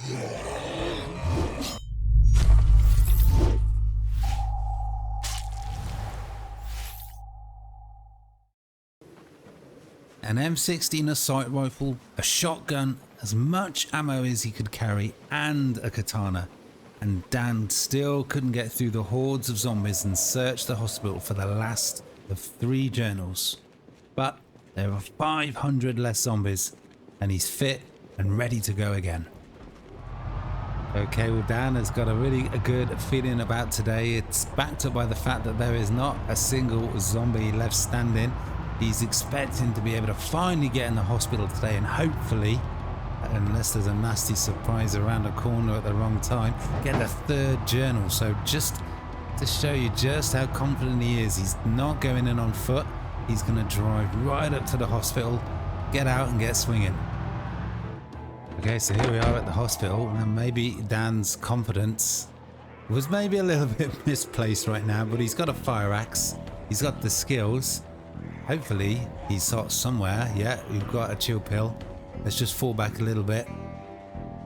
An M16 assault rifle, a shotgun, as much ammo as he could carry, and a katana. And Dan still couldn't get through the hordes of zombies and search the hospital for the last of 3 journals. But there are 500 less zombies, and he's fit and ready to go again. Okay, well, Dan has got a really good feeling about today. It's backed up by the fact that there is not a single zombie left standing. He's expecting to be able to finally get in the hospital today and hopefully, unless there's a nasty surprise around the corner at the wrong time, get the 3rd journal. So just to show you just how confident he is, he's not going in on foot. He's going to drive right up to the hospital, get out and get swinging. Okay, so here we are at the hospital, and maybe Dan's confidence was maybe a little bit misplaced right now, but he's got a fire axe, he's got the skills. Hopefully he's sort somewhere. Yeah, we've got a chill pill. Let's just fall back a little bit,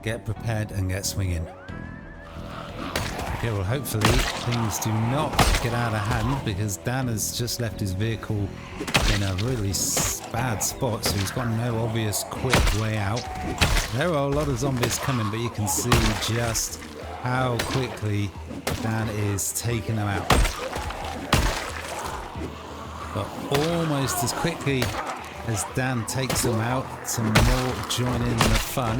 get prepared and get swinging. Okay, well, hopefully things do not get out of hand, because Dan has just left his vehicle in a really bad spot, so he's got no obvious quick way out. There are a lot of zombies coming, but you can see just how quickly Dan is taking them out. But almost as quickly as Dan takes them out, some more join in the fun.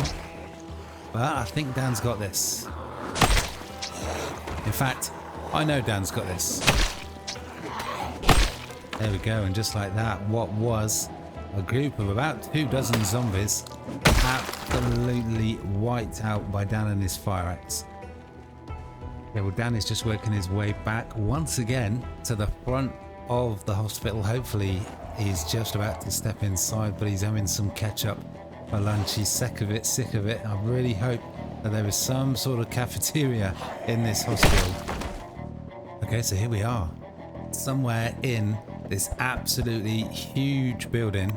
But I think Dan's got this. In fact, I know Dan's got this. There we go, and just like that, what was a group of about 24 zombies absolutely wiped out by Dan and his fire axe. Okay, well, Dan is just working his way back once again to the front of the hospital. Hopefully he's just about to step inside, but he's having some ketchup for lunch. He's sick of it. I really hope that there is some sort of cafeteria in this hospital. Okay, so here we are. Somewhere in this absolutely huge building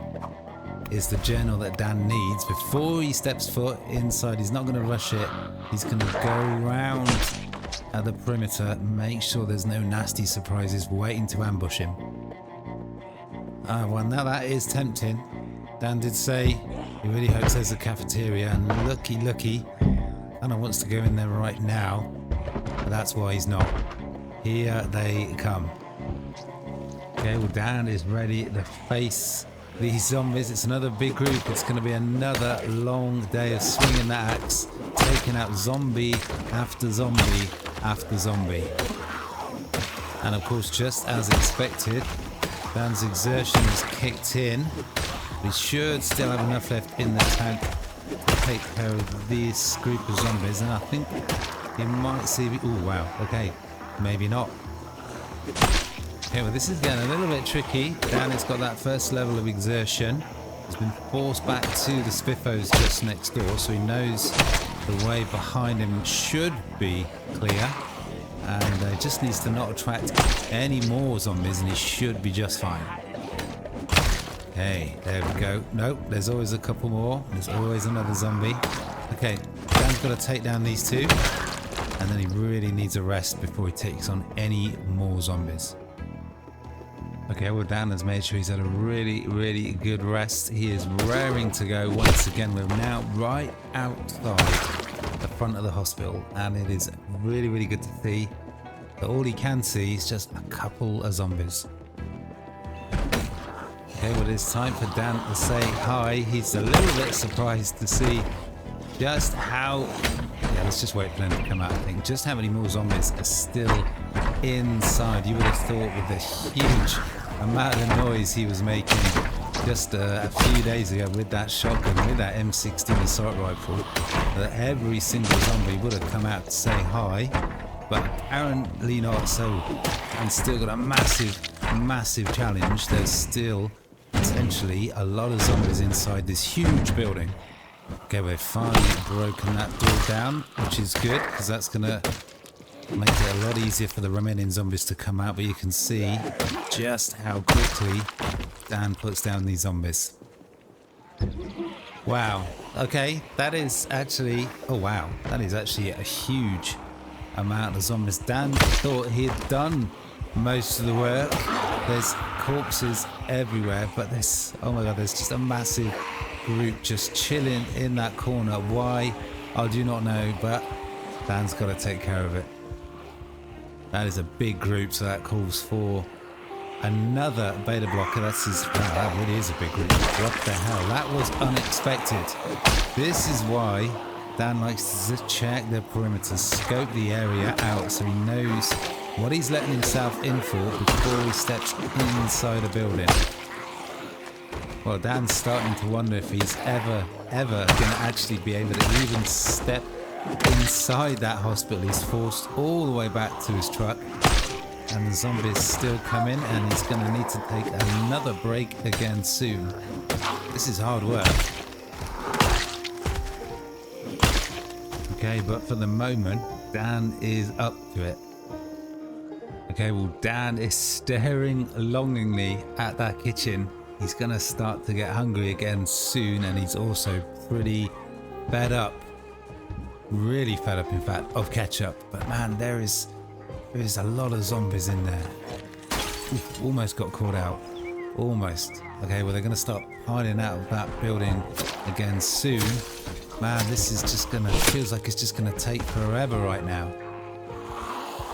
is the journal that Dan needs. Before he steps foot inside, he's not going to rush it. He's going to go around at the perimeter, make sure there's no nasty surprises waiting to ambush him. Well, now that is tempting. Dan did say he really hopes there's a cafeteria, and looky, Anna wants to go in there right now, but that's why he's not. Here they come. Okay, well, Dan is ready to face these zombies. It's another big group. It's going to be another long day of swinging that axe, taking out zombie after zombie after zombie. And of course, just as expected, Dan's exertion has kicked in. We should still have enough left in the tank to take care of this group of zombies, and I think you might see... Oh wow, okay, maybe not. Okay, well, this is getting a little bit tricky. Dan has got that first level of exertion. He's been forced back to the Spiffos just next door, so he knows the way behind him should be clear, and he just needs to not attract any more zombies, and he should be just fine. Okay, there we go. Nope, there's always a couple more. There's always another zombie. Okay, Dan's got to take down these 2, and then he really needs a rest before he takes on any more zombies. Okay, well, Dan has made sure he's had a really good rest. He is raring to go once again. We're now right outside the front of the hospital, and it is really good to see that all he can see is just a couple of zombies. Okay, well, it's time for Dan to say hi. He's a little bit surprised to see just how... Yeah, let's just wait for them to come out, I think. Just how many more zombies are still inside. You would have thought with the huge amount of noise he was making just a few days ago with that shotgun, with that M16 assault rifle, that every single zombie would have come out to say hi, but apparently not so. And still got a massive challenge. There's still potentially a lot of zombies inside this huge building. Okay, we've finally broken that door down, which is good, because that's going to make it a lot easier for the remaining zombies to come out, but you can see just how quickly Dan puts down these zombies. Wow. Okay, that is actually, oh wow, that is actually a huge amount of zombies. Dan thought he had done most of the work. There's corpses everywhere, but there's, oh my god, there's just a massive group just chilling in that corner. Why? I do not know, but Dan's got to take care of it. That is a big group, so that calls for another beta blocker. That's his, wow, that really is a big group. What the hell? That was unexpected. This is why Dan likes to check the perimeter, scope the area out so he knows what he's letting himself in for before he steps inside a building. Well, Dan's starting to wonder if he's ever going to actually be able to even step inside that hospital. He's forced all the way back to his truck, and the zombies still come in, and he's going to need to take another break again soon. This is hard work. Okay, but for the moment, Dan is up to it. Okay, well, Dan is staring longingly at that kitchen. He's going to start to get hungry again soon, and he's also pretty fed up. Really fed up, in fact, of ketchup. But man, there is a lot of zombies in there. Oof, almost got caught out. Almost. Okay, well, they're going to start piling out of that building again soon. Man, this is just going to, feels like it's just going to take forever right now.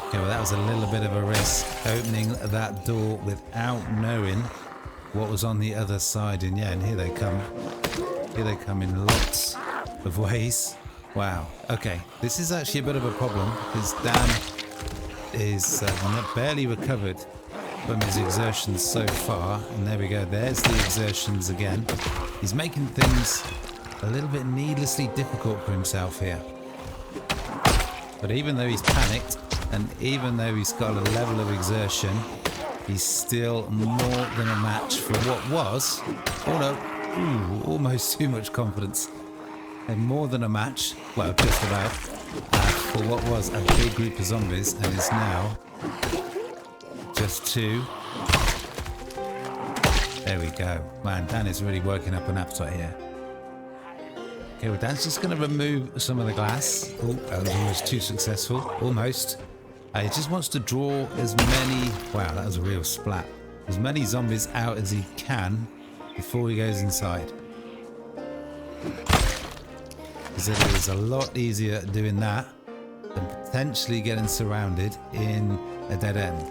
Okay, well, that was a little bit of a risk, opening that door without knowing what was on the other side. And yeah, and here they come. Here they come in lots of ways. Wow. Okay, this is actually a bit of a problem because Dan is barely recovered from his exertions so far. And there we go. There's the exertions again. He's making things a little bit needlessly difficult for himself here. But even though he's panicked, and even though he's got a level of exertion, he's still more than a match for what was, oh no, almost too much confidence. And more than a match, well, just about, for what was a big group of zombies, and is now just two. There we go. Man, Dan is really working up an appetite here. Okay, well, Dan's just going to remove some of the glass. Oh, that was almost too successful. Almost. He just wants to draw as many, wow, that was a real splat, as many zombies out as he can before he goes inside. Because it is a lot easier doing that than potentially getting surrounded in a dead end.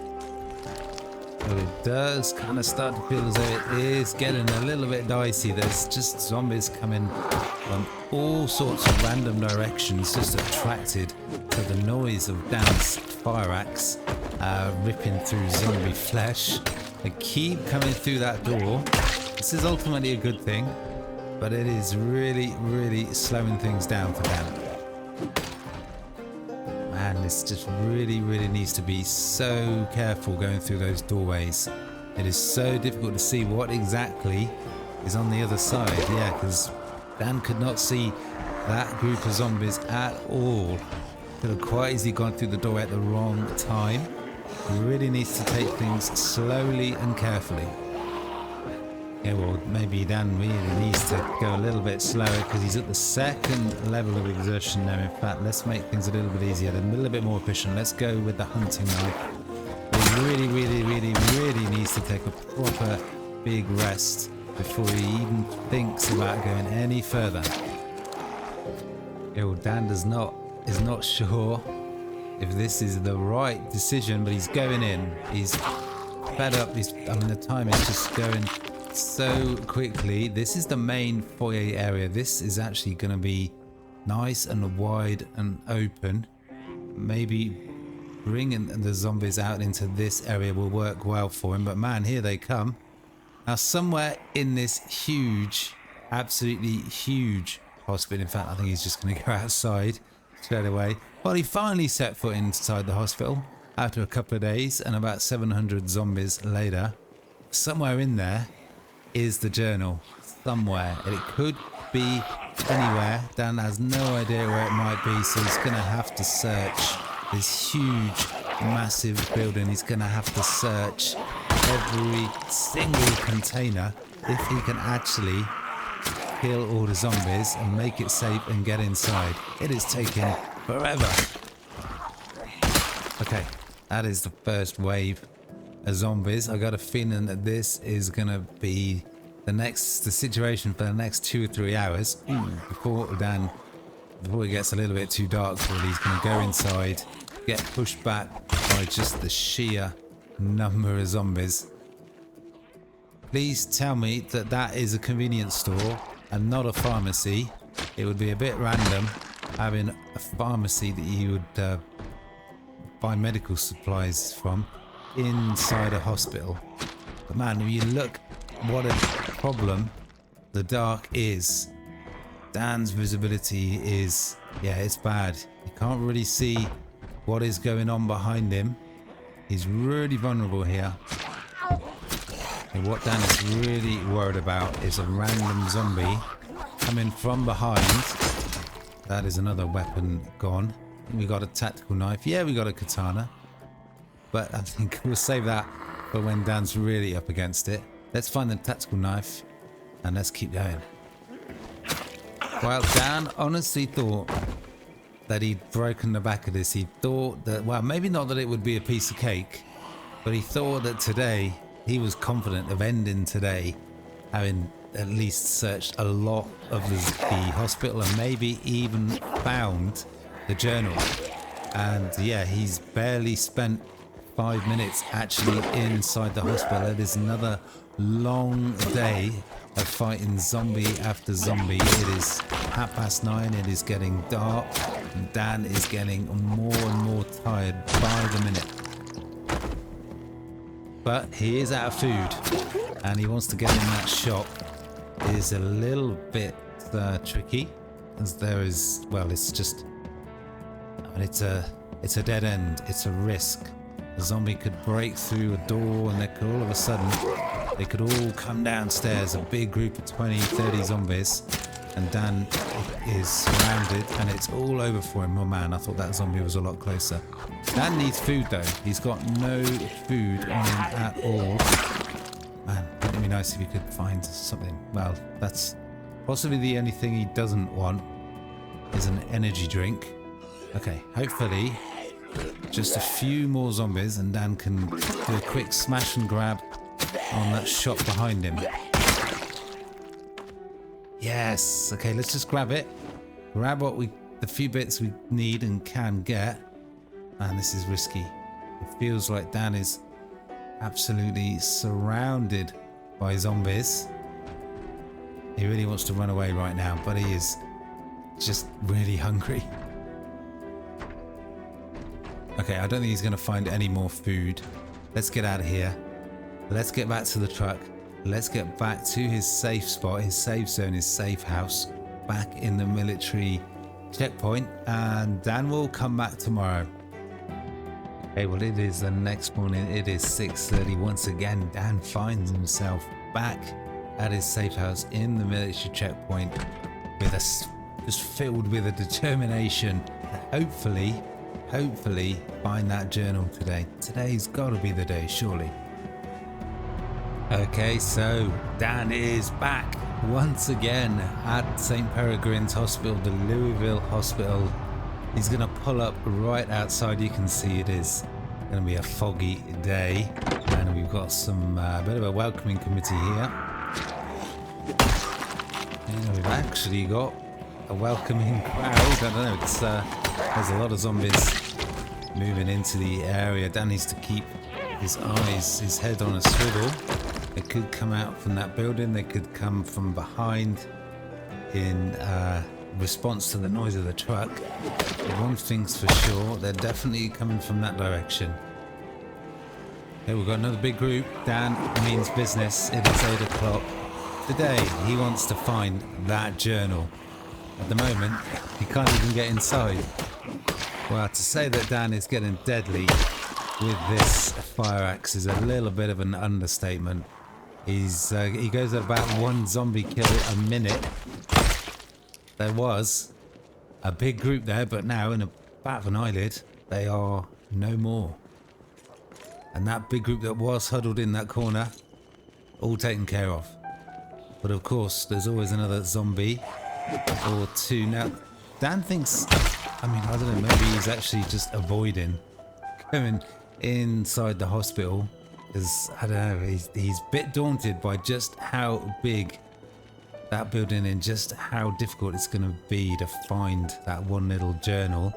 But it does kind of start to feel as though it is getting a little bit dicey. There's just zombies coming from all sorts of random directions, just attracted to the noise of Dan's fire axe ripping through zombie flesh. They keep coming through that door. This is ultimately a good thing, but it is really, really slowing things down for Dan. Man, this just really, really needs to be so careful going through those doorways. It is so difficult to see what exactly is on the other side. Yeah, because Dan could not see that group of zombies at all. Could have quite easily gone through the door at the wrong time. He really needs to take things slowly and carefully. Yeah, well, maybe Dan really needs to go a little bit slower because he's at the second level of exertion now. In fact, let's make things a little bit easier, a little bit more efficient. Let's go with the hunting knife. He really, really, really, really needs to take a proper big rest before he even thinks about going any further. Yeah, well, Dan is not sure if this is the right decision, but he's going in. He's fed up. The time is just going so quickly. This is the main foyer area. This is actually going to be nice and wide and open. Maybe bringing the zombies out into this area will work well for him. But man, here they come. Now, somewhere in this huge, absolutely huge hospital, in fact, I think he's just going to go outside straight away. Well, he finally set foot inside the hospital after a couple of days and about 700 zombies later. Somewhere in there is the journal. Somewhere. It could be anywhere. Dan has no idea where it might be, so he's going to have to search this huge, massive building. He's going to have to search every single container if he can actually kill all the zombies and make it safe and get inside. It is taking forever. Okay, that is the first wave of zombies. I got a feeling that this is gonna be the situation for the next 2 or 3 hours before it gets a little bit too dark. Really, he's gonna go inside, get pushed back by just the sheer number of zombies. Please tell me that that is a convenience store and not a pharmacy. It would be a bit random having a pharmacy that you would buy medical supplies from inside a hospital. But man, if you look what a problem the dark is. Dan's visibility is, yeah, it's bad. You can't really see what is going on behind him. He's really vulnerable here. And what Dan is really worried about is a random zombie coming from behind. That is another weapon gone. We got a tactical knife. Yeah, we got a katana. But I think we'll save that for when Dan's really up against it. Let's find the tactical knife and let's keep going. Well, Dan honestly thought that he'd broken the back of this. He thought that, well, maybe not that it would be a piece of cake, but he thought that today, he was confident of ending today, having at least searched a lot of the hospital and maybe even found the journal. And yeah, he's barely spent 5 minutes actually inside the hospital. It is another long day of fighting zombie after zombie. It is 9:30. It is getting dark. And Dan is getting more and more tired by the minute. But he is out of food and he wants to get in that shop. It is a little bit tricky, as there is, well, it's just, I mean, it's a dead end. It's a risk. A zombie could break through a door and they could all of a sudden, they could all come downstairs, a big group of 20, 30 zombies, and Dan is surrounded and it's all over for him. Oh man, I thought that zombie was a lot closer. Dan needs food though. He's got no food on him at all. Man, wouldn't it be nice if you could find something? Well, that's possibly the only thing he doesn't want is an energy drink. Okay, hopefully just a few more zombies and Dan can do a quick smash and grab on that shop behind him. Yes, okay, let's just grab it. Grab the few bits we need and can get. Man, this is risky. It feels like Dan is absolutely surrounded by zombies. He really wants to run away right now, but he is just really hungry. Okay, I don't think he's going to find any more food. Let's get out of here. Let's get back to the truck. Let's get back to his safe spot, his safe zone, his safe house, back in the military checkpoint, and Dan will come back tomorrow. Okay, well, it is the next morning. It is 6:30. Once again, Dan finds himself back at his safe house in the military checkpoint with just filled with a determination to hopefully find that journal today. Today's got to be the day, surely. Okay, so Dan is back once again at St. Peregrine's Hospital, the Louisville Hospital. He's going to pull up right outside. You can see it is going to be a foggy day, and we've got some bit of a welcoming committee here. And we've actually got a welcoming crowd. I don't know, there's a lot of zombies moving into the area. Dan needs to keep his head on a swivel. They could come out from that building. They could come from behind in response to the noise of the truck. But one thing's for sure, they're definitely coming from that direction. Okay, we've got another big group. Dan means business. It is 8 o'clock. Today, he wants to find that journal. At the moment, he can't even get inside. Well, to say that Dan is getting deadly with this fire axe is a little bit of an understatement. He goes at about 1 zombie kill a minute. There was a big group there, but now in a bat of an eyelid, they are no more. And that big group that was huddled in that corner, all taken care of. But of course, there's always another zombie or two. Now, Dan thinks, I mean, I don't know, maybe he's actually just avoiding going inside the hospital. Because, I don't know, he's a bit daunted by just how big that building and just how difficult it's going to be to find that one little journal.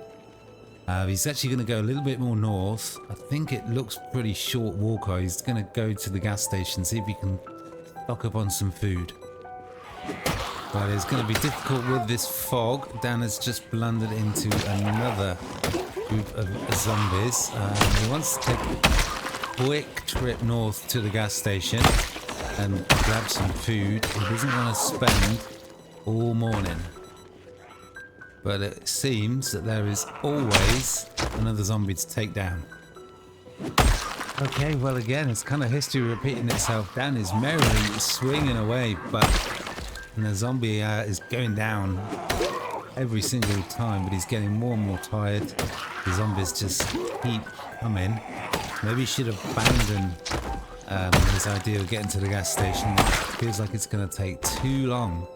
He's actually going to go a little bit more north. I think it looks pretty short walk. He's going to go to the gas station, see if he can stock up on some food. But it's going to be difficult with this fog. Dan has just blundered into another group of zombies. He wants to take a quick trip north to the gas station and grab some food. He doesn't want to spend all morning. But it seems that there is always another zombie to take down. Okay, well again, it's kind of history repeating itself. Dan is merrily swinging away, but the zombie is going down every single time, but he's getting more and more tired. The zombies just keep coming. Maybe he should have abandoned his idea of getting to the gas station. It feels like it's going to take too long.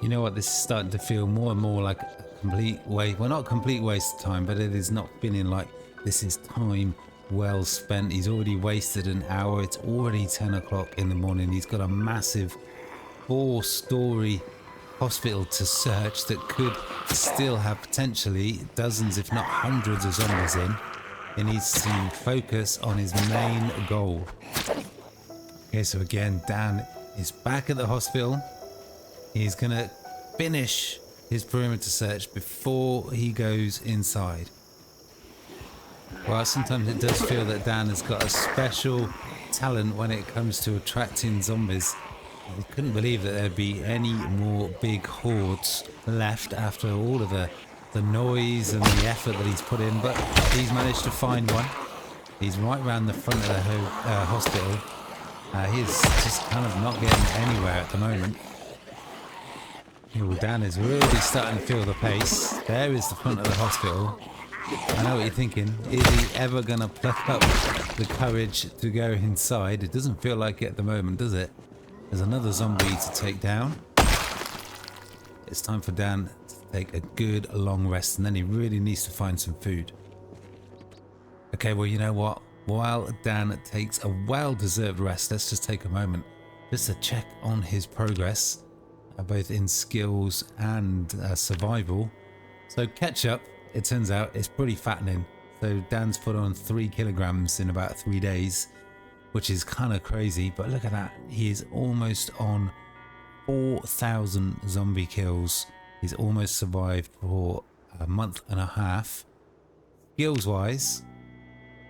You know what, this is starting to feel more and more like a complete waste. Well, not a complete waste of time, but it is not feeling like this is time well spent. He's already wasted an hour. It's already 10 o'clock in the morning. He's got a massive 4-story hospital to search that could still have potentially dozens, if not hundreds of zombies in. He needs to focus on his main goal. Okay, so again, Dan is back at the hospital. He's going to finish his perimeter search before he goes inside. Well, sometimes it does feel that Dan has got a special talent when it comes to attracting zombies. I couldn't believe that there'd be any more big hordes left after all of the noise and the effort that he's put in, but he's managed to find one. He's right around the front of the hospital. He's just kind of not getting anywhere at the moment. Well, Dan is really starting to feel the pace. There is the front of the hospital. I know what you're thinking. Is he ever going to pluck up the courage to go inside? It doesn't feel like it at the moment, does it? There's another zombie to take down. It's time for Dan to take a good long rest, and then he really needs to find some food. Okay, well, you know what? While Dan takes a well-deserved rest, let's just take a moment just to check on his progress, both in skills and survival. So ketchup, it turns out, is pretty fattening. So Dan's put on 3 kilograms in about 3 days, which is kind of crazy, but look at that. He is almost on 4,000 zombie kills. He's almost survived for a month and a half. Skills wise,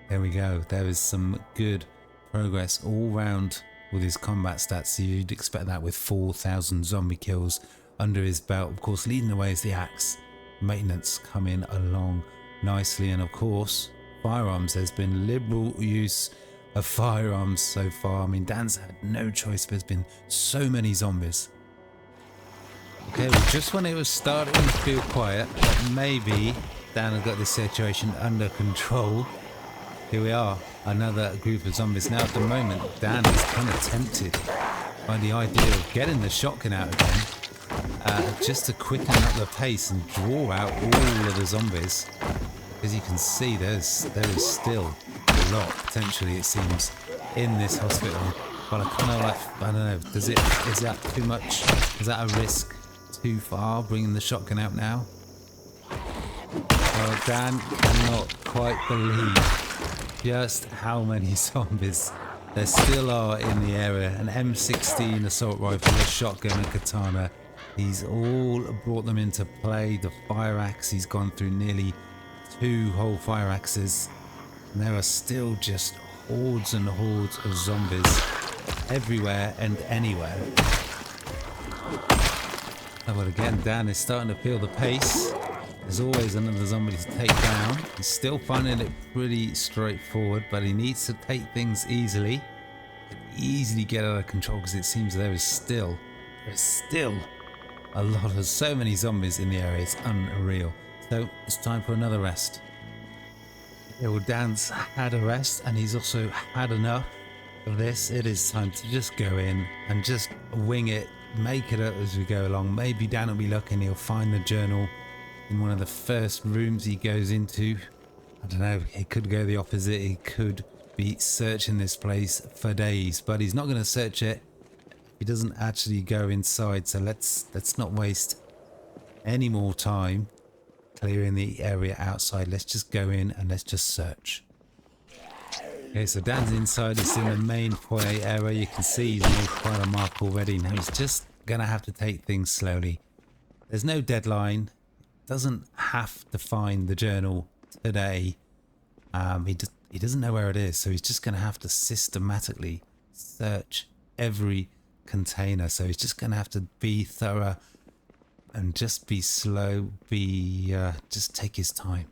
there we go. There is some good progress all round with his combat stats. You'd expect that with 4,000 zombie kills under his belt. Of course, leading the way is the axe. Maintenance coming along nicely, and of course, firearms. There's been liberal use of firearms so far. I mean, Dan's had no choice. There's been so many zombies. Okay, well, just when it was starting to feel quiet, but maybe Dan had got this situation under control. Here we are, another group of zombies. Now at the moment, Dan is kind of tempted by the idea of getting the shotgun out again, just to quicken up the pace and draw out all of the zombies. As you can see, there is still a lot, potentially, it seems, in this hospital. But I kind of like, I don't know, is that too much? Is that a risk too far, bringing the shotgun out now? Well, Dan cannot quite believe just how many zombies there still are in the area. An M16 assault rifle, a shotgun, a katana. He's all brought them into play. The fire axe, he's gone through nearly 2 whole fire axes. And there are still just hordes and hordes of zombies everywhere and anywhere. Oh, well, again, Dan is starting to feel the pace. There's always another zombie to take down. He's still finding it pretty straightforward, but he needs to take things easily. Easily get out of control, because it seems there's still a lot of so many zombies in the area. It's unreal. So it's time for another rest. Yeah, well, Dan's had a rest, and he's also had enough. of this, it is time to just go in and just wing it, make it up as we go along. Maybe Dan will be lucky and he'll find the journal in one of the first rooms he goes into. I don't know, it could go the opposite. He could be searching this place for days, but he's not going to search it if he doesn't actually go inside. So let's not waste any more time clearing the area outside. Let's just go in and let's just search. Okay, so Dan's inside. He's in the main foyer area. You can see he's made quite a mark already. Now he's just gonna have to take things slowly. There's no deadline. Doesn't have to find the journal today. He doesn't know where it is, so he's just gonna have to systematically search every container. So he's just gonna have to be thorough and just be slow. Just take his time.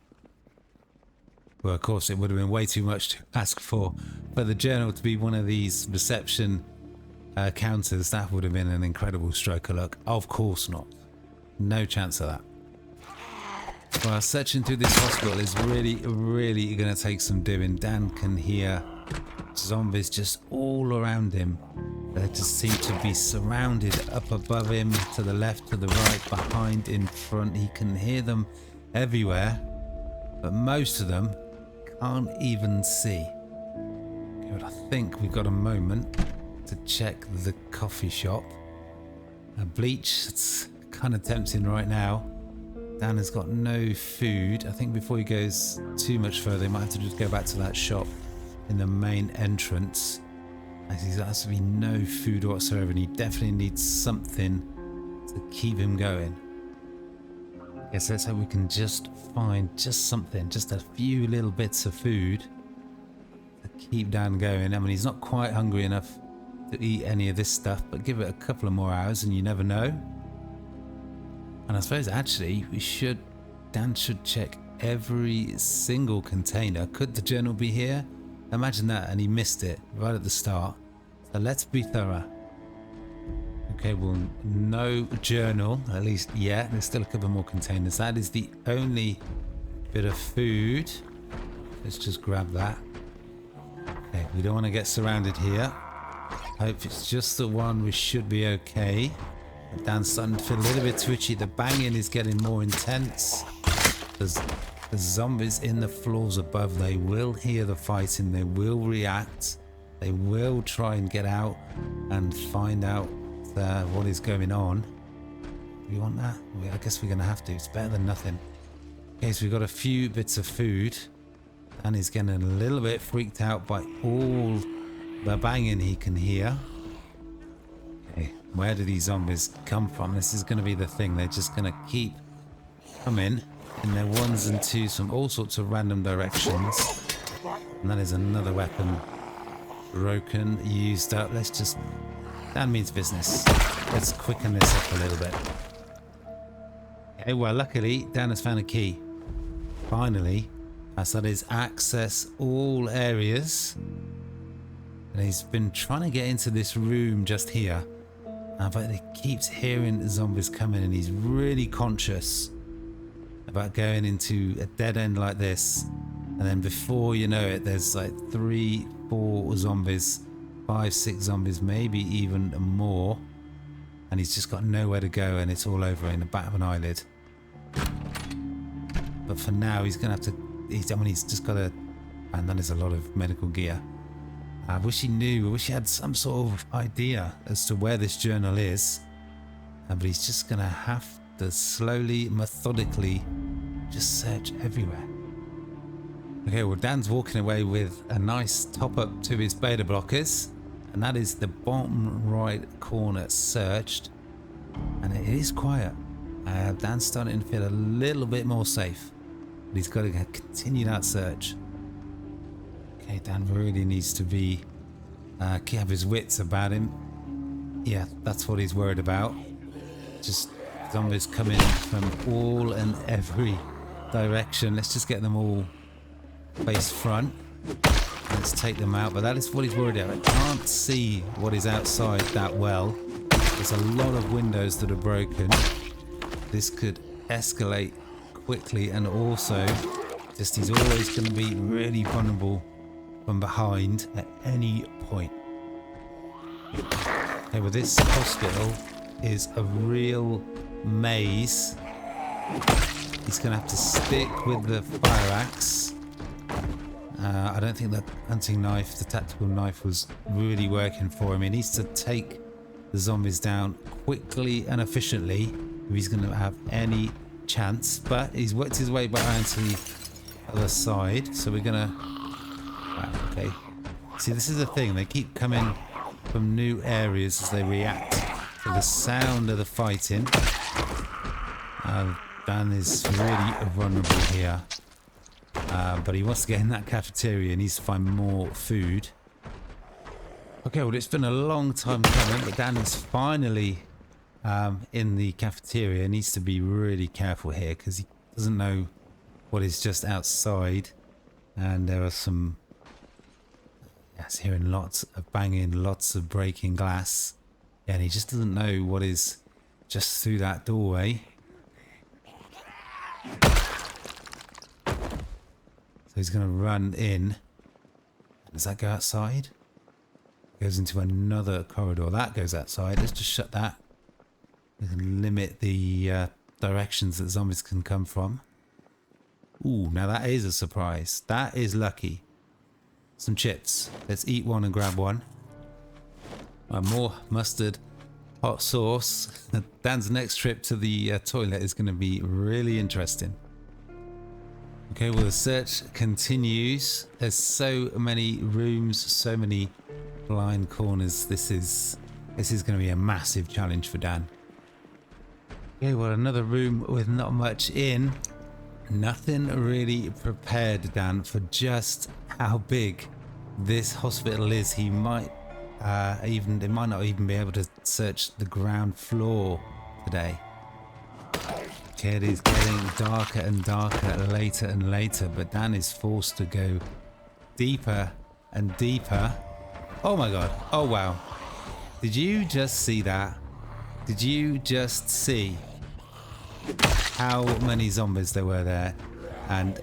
Well, of course, it would have been way too much to ask for the journal to be one of these reception counters. That would have been an incredible stroke of luck. Of course not. No chance of that. Well, searching through this hospital is really going to take some doing. Dan can hear zombies just all around him. They just seem to be surrounded up above him, to the left, to the right, behind, in front. He can hear them everywhere, but most of them can't even see. Okay, but I think we've got a moment to check the coffee shop. Bleach, it's kind of tempting right now. Dan has got no food. I think before he goes too much further, he might have to just go back to that shop in the main entrance. There's absolutely no food whatsoever, and he definitely needs something to keep him going. Yes, let's hope we can just find just something, just a few little bits of food to keep Dan going. I mean, he's not quite hungry enough to eat any of this stuff, but give it a couple of more hours and you never know. And I suppose actually Dan should check every single container. Could the journal be here? Imagine that, and he missed it right at the start. So let's be thorough. Okay, well, no journal, at least yet. There's still a couple more containers. That is the only bit of food. Let's just grab that. Okay, we don't want to get surrounded here. Hope it's just the one. We should be okay. Dan's starting to feel a little bit twitchy. The banging is getting more intense. There's zombies in the floors above. They will hear the fighting. They will react. They will try and get out and find out what is going on. Do we want that? I guess we're going to have to. It's better than nothing. Okay, so we've got a few bits of food. And he's getting a little bit freaked out by all the banging he can hear. Okay, where do these zombies come from? This is going to be the thing. They're just going to keep coming in their ones and twos from all sorts of random directions. And that is another weapon. Broken, used up. Let's just... Dan means business. Let's quicken this up a little bit. Okay, well, luckily, Dan has found a key. Finally. So that is access all areas. And he's been trying to get into this room just here. But he keeps hearing zombies coming, and he's really conscious about going into a dead end like this. And then before you know it, there's like 3, 4 zombies, 5, 6 zombies, maybe even more. And he's just got nowhere to go, and it's all over in the back of an eyelid. But for now, he's going to have to... he's just got to... And that is a lot of medical gear. I wish he knew. I wish he had some sort of idea as to where this journal is. But he's just going to have to slowly, methodically just search everywhere. Okay, well, Dan's walking away with a nice top up to his beta blockers. And that is the bottom right corner searched. And it is quiet. Dan's starting to feel a little bit more safe. But he's got to continue that search. Okay, Dan really needs to be... have his wits about him. Yeah, that's what he's worried about. Just zombies coming from all and every direction. Let's just get them all face front. Let's take them out. But that is what he's worried about. I can't see what is outside that well. There's a lot of windows that are broken. This could escalate quickly, and also just he's always going to be really vulnerable from behind at any point. Okay, well this hospital is a real maze. He's going to have to stick with the fire axe. I don't think that hunting knife, the tactical knife, was really working for him. He needs to take the zombies down quickly and efficiently if he's going to have any chance. But he's worked his way back around to the other side. So we're going to... Wow, okay. See, this is the thing. They keep coming from new areas as they react to the sound of the fighting. Dan is really vulnerable here. But he wants to get in that cafeteria and needs to find more food. Okay, well, it's been a long time coming, but Dan is finally in the cafeteria. He needs to be really careful here because he doesn't know what is just outside. And there are some... Yes, hearing lots of banging, lots of breaking glass. Yeah, and he just doesn't know what is just through that doorway. So he's going to run in. Does that go outside? Goes into another corridor. That goes outside. Let's just shut that. We can limit the directions that zombies can come from. Ooh, now that is a surprise. That is lucky. Some chips. Let's eat one and grab one. More mustard, hot sauce. Dan's next trip to the toilet is going to be really interesting. Okay, well the search continues. There's so many rooms, so many blind corners. This is going to be a massive challenge for Dan. Okay, well another room with not much in. Nothing really prepared Dan for just how big this hospital is. He might they might not even be able to search the ground floor today. Okay, it is getting darker and darker, later and later, but Dan is forced to go deeper and deeper. Oh my god, oh wow. Did you just see that? Did you just see how many zombies there were there? And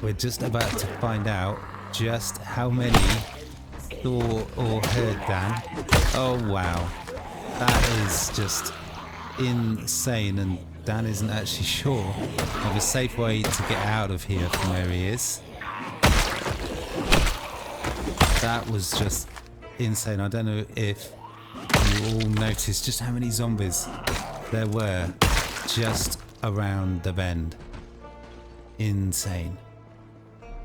we're just about to find out just how many saw or heard Dan. Oh wow, that is just insane, and Dan isn't actually sure of a safe way to get out of here from where he is. That was just insane. I don't know if you all noticed just how many zombies there were just around the bend. Insane.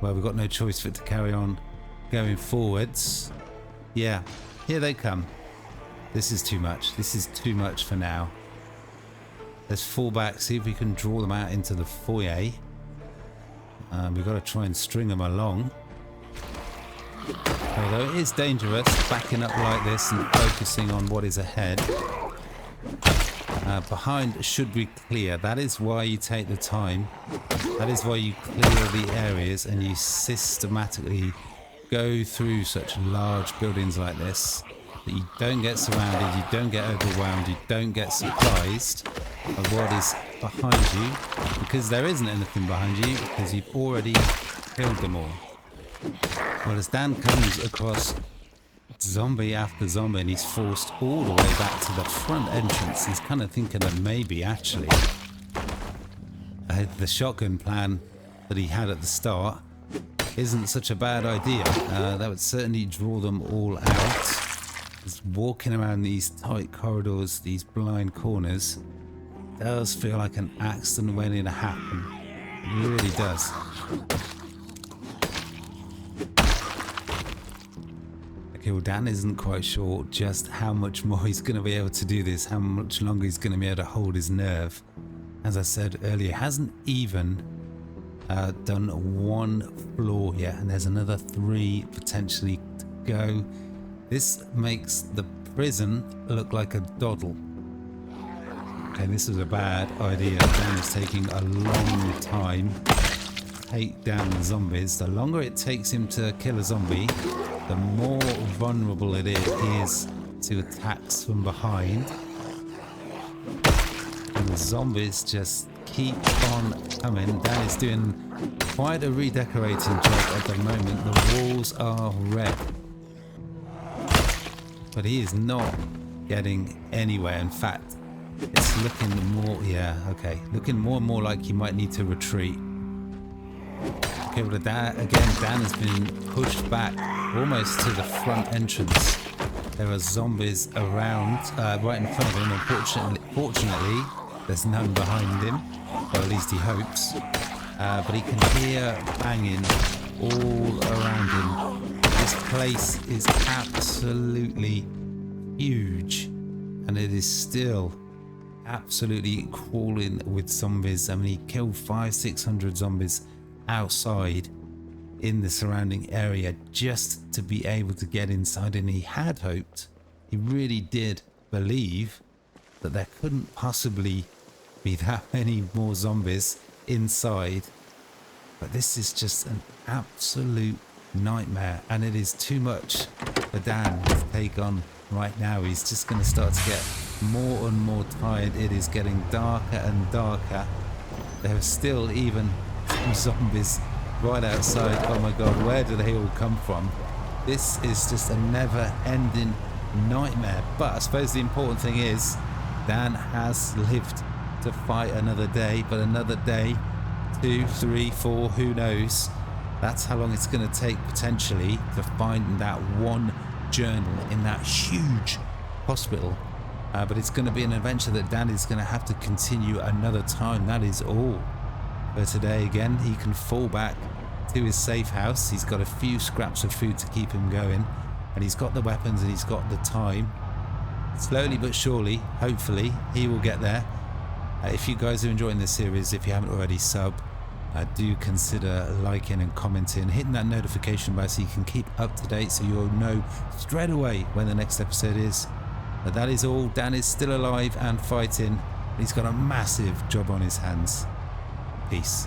Well, we've got no choice but to carry on going forwards. Yeah, here they come. This is too much. This is too much for now. Let's fall back, see if we can draw them out into the foyer. We've got to try and string them along. Although it is dangerous backing up like this and focusing on what is ahead. Behind should be clear. That is why you take the time. That is why you clear the areas and you systematically go through such large buildings like this. That you don't get surrounded, you don't get overwhelmed, you don't get surprised of what is behind you, because there isn't anything behind you, because you've already killed them all. Well, as Dan comes across zombie after zombie and he's forced all the way back to the front entrance, he's kind of thinking that maybe actually the shotgun plan that he had at the start isn't such a bad idea. That would certainly draw them all out. Just walking around these tight corridors, these blind corners, does feel like an accident waiting to happen. It really does. Okay, well Dan isn't quite sure just how much more he's going to be able to do this, how much longer he's going to be able to hold his nerve. As I said earlier, hasn't even done one floor yet, and there's another 3 potentially to go. This makes the prison look like a doddle. Okay, this is a bad idea. Dan is taking a long time to take down the zombies. The longer it takes him to kill a zombie, the more vulnerable it is to attacks from behind. And the zombies just keep on coming. Dan is doing quite a redecorating job at the moment. The walls are red. but he is not getting anywhere. In fact, it's looking more, yeah, okay, looking more and more like he might need to retreat. Okay, well, Dan has been pushed back almost to the front entrance. There are zombies around, right in front of him. Fortunately, there's none behind him, or at least he hopes. But he can hear banging all around him. This place is absolutely huge, and it is still absolutely crawling with zombies. I mean, he killed 500-600 zombies outside in the surrounding area just to be able to get inside, and he had hoped, he really did believe that there couldn't possibly be that many more zombies inside. But this is just an absolute nightmare, and it is too much for Dan to take on right now. He's just going to start to get more and more tired. It is getting darker and darker. There are still even some zombies right outside. Oh my god, where do they all come from? This is just a never-ending nightmare. But I suppose the important thing is Dan has lived to fight another day, but another day, 2, 3, 4, who knows? That's how long it's going to take potentially to find that one journal in that huge hospital. But it's going to be an adventure that Dan is going to have to continue another time. That is all for today. Again, he can fall back to his safe house. He's got a few scraps of food to keep him going, and he's got the weapons and he's got the time. Slowly but surely, hopefully, he will get there. If you guys are enjoying this series, if you haven't already do consider liking and commenting, hitting that notification bell so you can keep up to date, so you'll know straight away when the next episode is. But that is all. Dan is still alive and fighting. He's got a massive job on his hands. Peace.